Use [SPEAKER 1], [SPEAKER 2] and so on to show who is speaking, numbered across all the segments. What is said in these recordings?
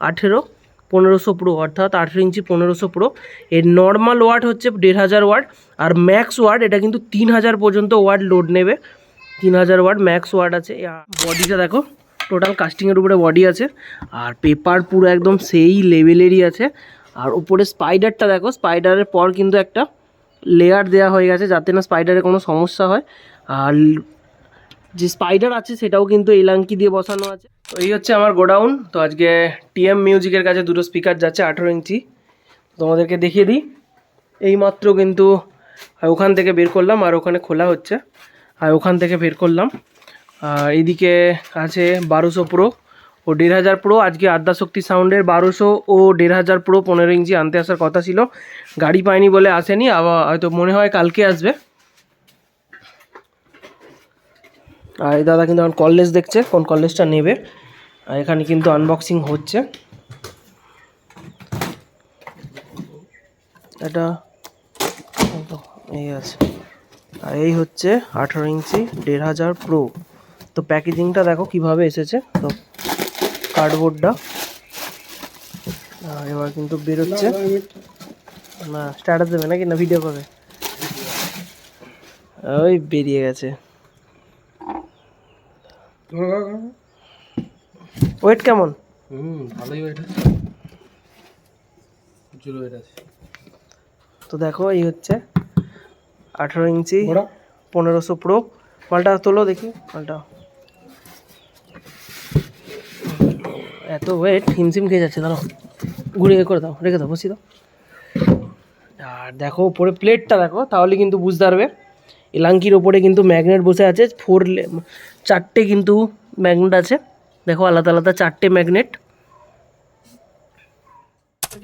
[SPEAKER 1] 18 1500 pro, অর্থাৎ 18 ইঞ্চি 1500 pro. এর normal watt হচ্ছে 1500 ওয়াট, আর ম্যাক্স ওয়াট এটা কিন্তু 3000 পর্যন্ত ওয়াট লোড নেবে। 3000 ওয়াট ম্যাক্স ওয়াট আছে। বডিটা দেখো, টোটাল কাস্টিংয়ের উপরে বডি আছে, আর পেপার পুরো একদম সেই লেভেলেরই আছে। আর উপরে স্পাইডারটা দেখো, স্পাইডারের পর কিন্তু একটা লেয়ার দেওয়া হয়ে গেছে যাতে না স্পাইডারের কোনো সমস্যা হয়। আর যে স্পাইডার আছে সেটাও কিন্তু এলাঙ্কি দিয়ে বসানো আছে। তো এই হচ্ছে আমার গোডাউন। তো আজকে টিএম মিউজিকের কাছে দুটো স্পিকার যাচ্ছে 18 ইঞ্চি, তোমাদেরকে দেখিয়ে দিই। এইমাত্র কিন্তু ওখান থেকে বের করলাম, আর ওখানে খোলা হচ্ছে, আর ওখান থেকে বের করলাম। আর এদিকে আছে 1200 প্রো ও 1500 প্রো। আজকে আদ্যাশক্তি সাউন্ডের 1200 ও 1500 প্রো 15 ইঞ্চি আনতে আসার কথা ছিল, গাড়ি পায়নি বলে আসেনি, আবার হয়তো মনে হয় কালকে আসবে। আর এই দাদা কিন্তু এখন কলেজ দেখছে কোন কলেজটা নেবে। আর এখানে কিন্তু আনবক্সিং হচ্ছে। এটা এই আছে, আর এই হচ্ছে 18 ইঞ্চি 1500 প্রো। তো প্যাকেজিংটা দেখো কিভাবে এসেছে, তো কার্ডবোর্ডটা এবার কিন্তু বেরোচ্ছে না। স্ট্যাটাস দেবে নাকি না ভিডিও করবে? ওই বেরিয়ে গেছে। ওয়েট কেমন?
[SPEAKER 2] ভালোই ওয়েট আছে, প্রচুর ওয়েট আছে।
[SPEAKER 1] তো দেখো এই হচ্ছে 18 ইঞ্চি 1500 প্রো। মালটা তোলো দেখি, মালটা এত ওয়েট হিমসিম খেয়ে যাচ্ছে। দাঁড়াও ঘুরিয়ে করে দাও, রেখে দাও, বসিয়ে দাও। আর দেখো উপরে প্লেটটা দেখো, তাহলে কিন্তু বুঝতে পারবে। এলাঙ্কির ওপরে কিন্তু ম্যাগনেট বসে আছে, 4টে কিন্তু ম্যাগনেট আছে। দেখো আলাদা আলাদা 4টে ম্যাগনেট।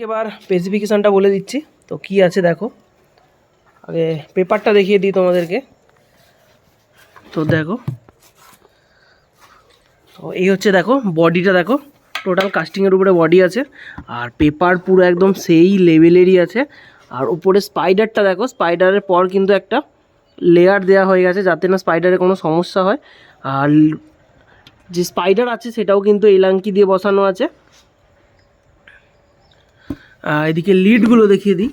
[SPEAKER 1] এবার স্পেসিফিকেশানটা বলে দিচ্ছি। তো কি আছে দেখো, আগে পেপারটা দেখিয়ে দিই তোমাদেরকে। তো দেখো, তো এই হচ্ছে দেখো বডিটা দেখো, টোটাল কাস্টিংয়ের উপরে বডি আছে, আর পেপার পুরো একদম সেই লেভেলেরই আছে। আর উপরে স্পাইডারটা দেখো, স্পাইডারের পর কিন্তু একটা লেয়ার দেওয়া হয়ে গেছে যাতে না স্পাইডারের কোনো সমস্যা হয়। আর যে স্পাইডার আছে সেটাও কিন্তু এলাঙ্কি দিয়ে বসানো আছে। এদিকে লিডগুলো দেখিয়ে দিই,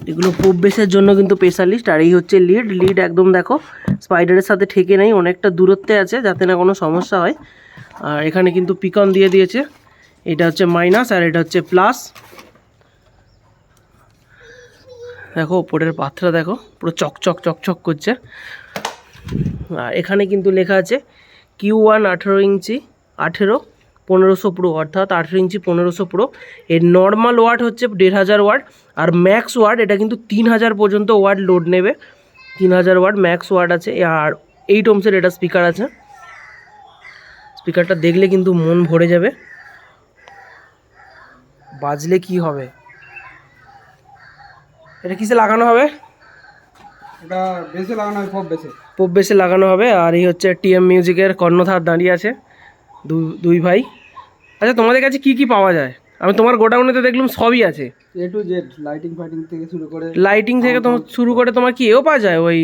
[SPEAKER 1] এগুলো পোপ বেসের জন্য কিন্তু স্পেশালিস্ট। আর এই হচ্ছে লিড একদম দেখো স্পাইডারের সাথে ঠেকে নেই, অনেকটা দূরত্বে আছে যাতে না কোনো সমস্যা হয়। আর এখানে কিন্তু পিকন দিয়ে দিয়েছে, এটা হচ্ছে মাইনাস আর এটা হচ্ছে প্লাস। দেখো ওপরের পাত্রা দেখো পুরো চকচক চকচক করছে। আর এখানে কিন্তু লেখা আছে Q1 18 ইঞ্চি 1500 প্রো, অর্থাৎ 18 ইঞ্চি 1500 প্রো। এর নর্মাল ওয়াট হচ্ছে 1500 ওয়াট, আর ম্যাক্স ওয়াট এটা কিন্তু 3000 পর্যন্ত ওয়াট লোড নেবে। 3000 ওয়াট ম্যাক্স ওয়াট আছে। আর 8 ohmsের এটা স্পিকার আছে। স্পিকারটা দেখলে কিন্তু মন ভরে যাবে, বাজলে কি হবে। এটা কিসে লাগানো হবে?
[SPEAKER 2] এটা বেসে লাগানো হয়,
[SPEAKER 1] পপ বেসে লাগানো হবে। আর এই হচ্ছে টিএম মিউজিকের কর্ণধার দাঁড়িয়ে আছে, দুই ভাই। আচ্ছা তোমাদের কাছে কি কি পাওয়া যায়? আমি তোমার গোডাউনেতে দেখলাম সবই আছে,
[SPEAKER 2] A to Z, lighting fighting থেকে শুরু করে।
[SPEAKER 1] লাইটিং থেকে তোমার শুরু করে তোমার কি এও পাওয়া যায়, ওই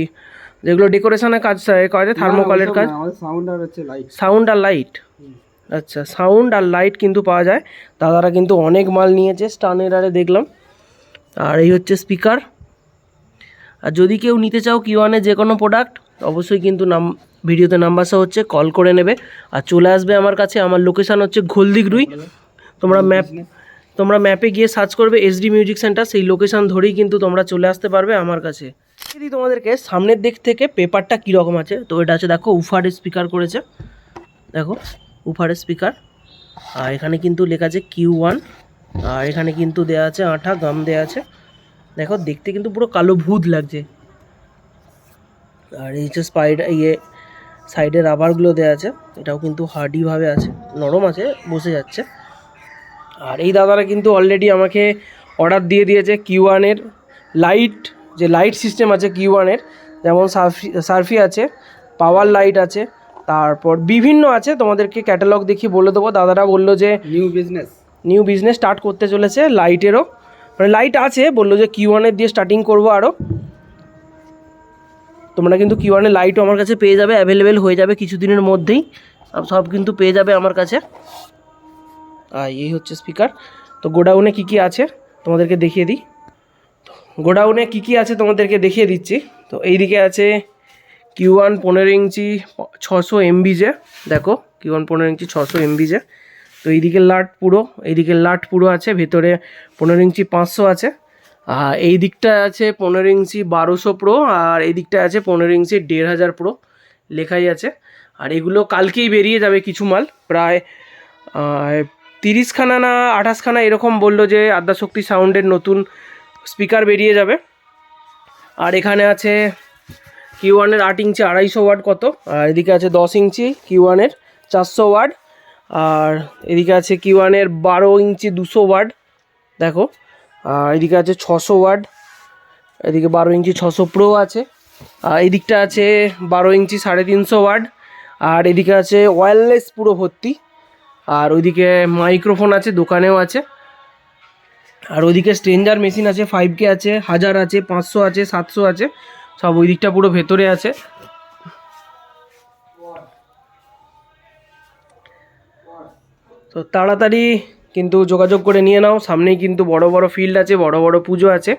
[SPEAKER 1] যেগুলো ডেকোরেশনের কাজ করে, থার্মোকলের কাজ?
[SPEAKER 2] সাউন্ড আর হচ্ছে লাইট।
[SPEAKER 1] সাউন্ড আর লাইট, আচ্ছা সাউন্ড আর লাইট কিন্তু পাওয়া যায়। দাদারা কিন্তু অনেক মাল নিয়েছে, স্টানেরারে দেখলাম। আর এই হচ্ছে স্পিকার। আর যদি কেউ নিতে চাও Q1-এর যে কোনো প্রোডাক্ট, অবশ্যই কিন্তু ভিডিওতে নাম্বার সহ হচ্ছে, কল করে নেবে আর চলে আসবে আমার কাছে। আমার লোকেশান হচ্ছে ঘোলদিঘরুই। তোমরা ম্যাপে গিয়ে সার্চ করবে SD মিউজিক সেন্টার, সেই লোকেশান ধরেই কিন্তু তোমরা চলে আসতে পারবে আমার কাছে। যদি তোমাদেরকে সামনের দিক থেকে পেপারটা কীরকম আছে, তো এটা আছে দেখো উফারের স্পিকার করেছে, দেখো উফারের স্পিকার। আর এখানে কিন্তু লেখা আছে Q1, আর এখানে কিন্তু দেওয়া আছে আঠা গাম দেওয়া আছে। দেখো দেখতে কিন্তু পুরো কালো ভূত লাগছে। আর এই যে সাইডে রাবারগুলো দেওয়া আছে, এটাও কিন্তু হার্ডিভাবে আছে, নরম আছে, বসে যাচ্ছে। আর এই দাদারা কিন্তু অলরেডি আমাকে অর্ডার দিয়ে দিয়েছে Q1-এর লাইট, যে লাইট সিস্টেম আছে Q1-এর, যেমন সার্ফি আছে, পাওয়ার লাইট আছে, তারপর বিভিন্ন আছে। তোমাদেরকে ক্যাটালগ দেখিয়ে বলে দেবো। দাদারা বললো যে নিউ বিজনেস স্টার্ট করতে চলেছে লাইটেরও, মানে লাইট আছে, বললো যে Q1-এর দিয়ে স্টার্টিং করবো আরও। তোমরা কিন্তু Q1-এর লাইটও আমার কাছে পেয়ে যাবে, অ্যাভেলেবেল হয়ে যাবে কিছুদিনের মধ্যেই, সব কিন্তু পেয়ে যাবে আমার কাছে। আর এই হচ্ছে স্পিকার। তো গোডাউনে কী কী আছে তোমাদেরকে দেখিয়ে দিই। গোডাউনে কী কী আছে তোমাদেরকে দেখিয়ে দিচ্ছি। তো এইদিকে আছে Q1 15 ইঞ্চি 600 MB দেখো, Q1 15 ইঞ্চি 600 MB। তো এইদিকে লাট পুরো আছে, ভেতরে 15 ইঞ্চি 500 আছে। আর এই দিকটা আছে 15 ইঞ্চি 1200 প্রো, আর এই দিকটা আছে 15 ইঞ্চি 1500 প্রো, লেখাই আছে। আর এগুলো কালকেই বেরিয়ে যাবে কিছু মাল, প্রায় 30খানা না 28খানা এরকম বললো যে আদ্যাশক্তি সাউন্ডের নতুন স্পিকার বেরিয়ে যাবে। আর এখানে আছে Q1 8 ইঞ্চি 250 ওয়াট কত, আর এদিকে আছে 10 ইঞ্চি Q1 400 ওয়াট, আর এদিকে আছে Q1 12 ইঞ্চি 200 ওয়াট দেখো, আর এদিকে আছে 600 ওয়াট, এদিকে 12 ইঞ্চি 600 প্রো আছে, আর এদিকটা আছে 12 ইঞ্চি 350 ওয়াট, আর এদিকে আছে ওয়্যারলেস পুরো ভর্তি, আর ওইদিকে মাইক্রোফোন আছে, দোকানেও আছে। আর ওইদিকে স্ট্রেঞ্জার মেশিন আছে, 5K আছে, 1000 আছে, 500 আছে, 700 আছে, সব ওই দিকটা পুরো ভেতরে আছে। তো তাড়াতাড়ি কিন্তু যোগাযোগ করে নিয়ে নাও, সামনেই কিন্তু বড় বড় ফিল্ড আছে, বড় বড় পুজো আছে।